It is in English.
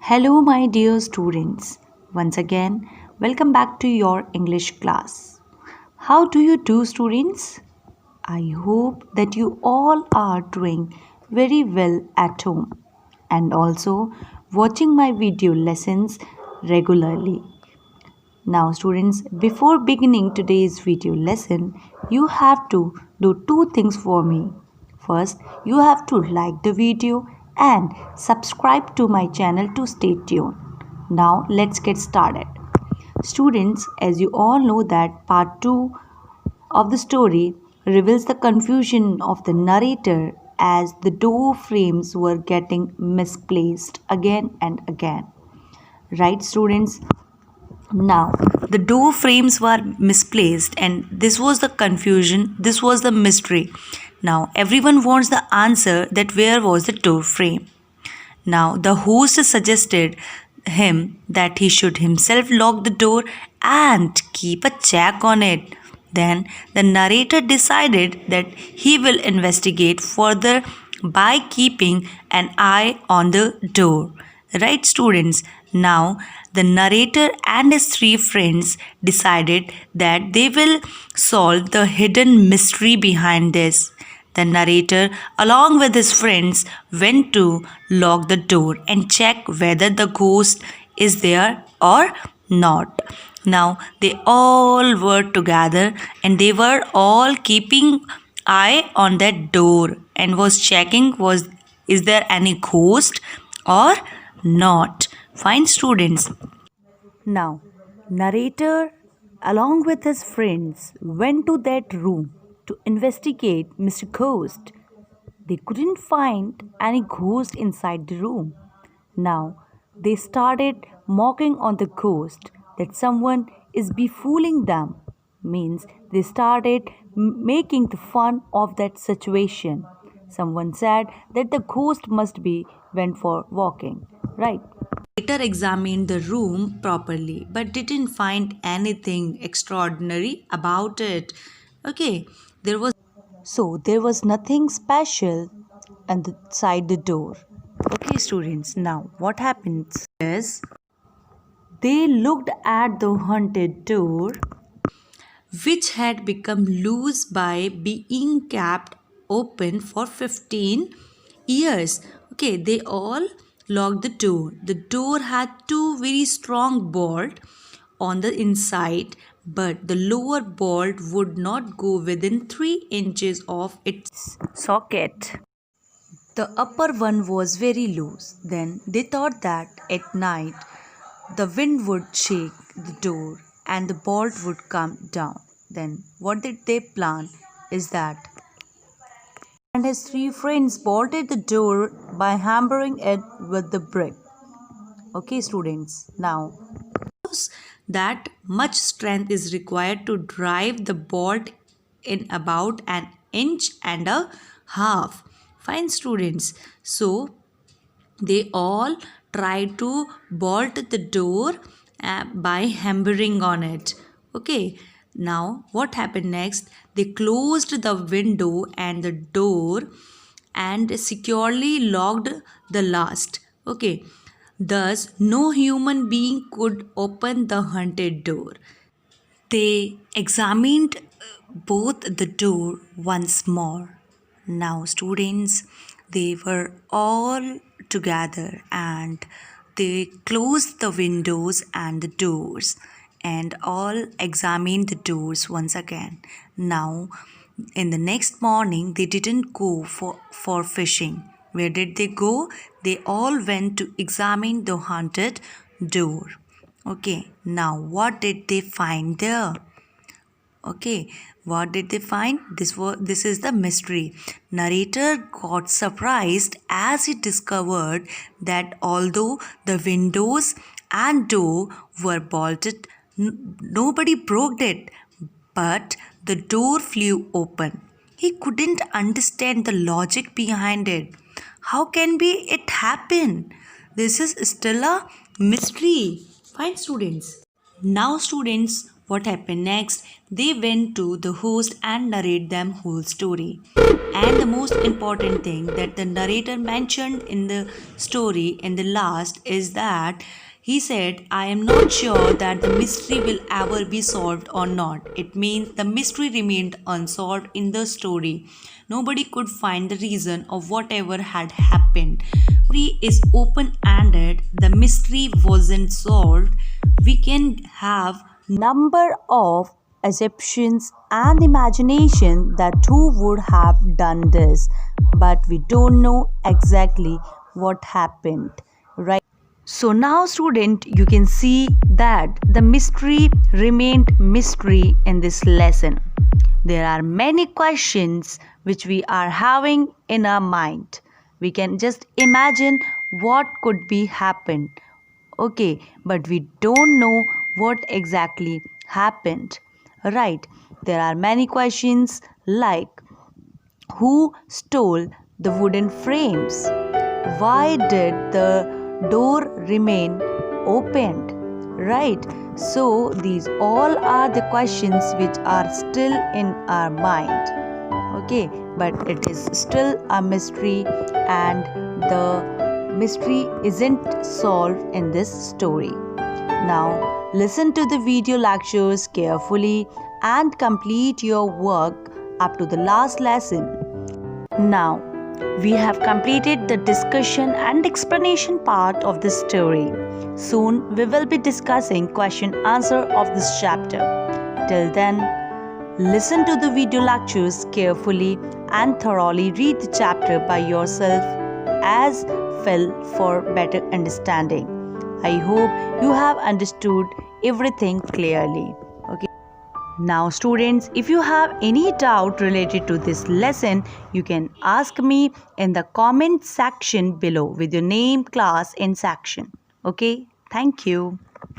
Hello, my dear students. Once again, welcome back to your English class. How do you do, students? I hope that you all are doing very well at home and also watching my video lessons regularly. Now, students, before beginning today's video lesson, you have to do two things for me. First, you have to like the video and subscribe to my channel to stay tuned. Now, let's get started. Students, as you all know that part 2 of the story reveals the confusion of the narrator as the door frames were getting misplaced again and again. Right, students? Now, the door frames were misplaced, and this was the confusion, this was the mystery. Now, everyone wants the answer that where was the door frame. Now, the host suggested him that he should himself lock the door and keep a check on it. Then, the narrator decided that he will investigate further by keeping an eye on the door. Right, students? Now, the narrator and his three friends decided that they will solve the hidden mystery behind this. The narrator, along with his friends, went to lock the door and check whether the ghost is there or not. Now, they all were together and they were all keeping eye on that door and was checking is there any ghost or not. Fine, students. Now, narrator along with his friends went to that room to investigate Mr. Ghost. They couldn't find any ghost inside the room. Now, they started mocking on the ghost that someone is befooling them. Means they started making the fun of that situation. Someone said that the ghost must be went for walking, right? Later examined the room properly but didn't find anything extraordinary about it. Okay, there was nothing special inside the door. Okay, students, now what happens is they looked at the haunted door, which had become loose by being kept open for 15 years. Okay, they all locked the door. The door had two very strong bolts on the inside, but the lower bolt would not go within 3 inches of its socket. The upper one was very loose. Then they thought that at night the wind would shake the door and the bolt would come down. Then what did they plan is that and his three friends bolted the door by hammering it with the brick. Okay, students, now that much strength is required to drive the bolt in about an inch and a half. Fine, students. So they all tried to bolt the door by hammering on it. Okay, now what happened next? They closed the window and the door and securely locked the last. Okay, thus no human being could open the haunted door. They examined both the door once more. Now, students, they were all together and they closed the windows and the doors and all examined the doors once again. Now, in the next morning, they didn't go for fishing. Where did they go? They all went to examine the haunted door. Okay, now what did they find there? Okay, what did they find? This is the mystery. Narrator got surprised as he discovered that although the windows and door were bolted, nobody broke it, but the door flew open. He couldn't understand the logic behind it. How can be it happen? This is still a mystery. Fine, students. Now, students, what happened next? They went to the host and narrate them whole story. And the most important thing that the narrator mentioned in the story in the last is that he said, I am not sure that the mystery will ever be solved or not. It means the mystery remained unsolved in the story. Nobody could find the reason of whatever had happened. Story is open ended, the mystery wasn't solved. We can have number of assumptions and imagination that who would have done this, but we don't know exactly what happened, right? So now student, you can see that the mystery remained mystery in this lesson. There are many questions which we are having in our mind. We can just imagine what could be happened. Okay, but we don't know what exactly happened. Right, there are many questions like who stole the wooden frames? Why did the door remain opened? Right, so these all are the questions which are still in our mind. Okay, but it is still a mystery, and the mystery isn't solved in this story. Now, listen to the video lectures carefully and complete your work up to the last lesson. Now, we have completed the discussion and explanation part of the story. Soon, we will be discussing question answer of this chapter. Till then, listen to the video lectures carefully and thoroughly read the chapter by yourself as well for better understanding. I hope you have understood everything clearly. Okay. Now students, if you have any doubt related to this lesson, you can ask me in the comment section below with your name, class and section. Okay. Thank you.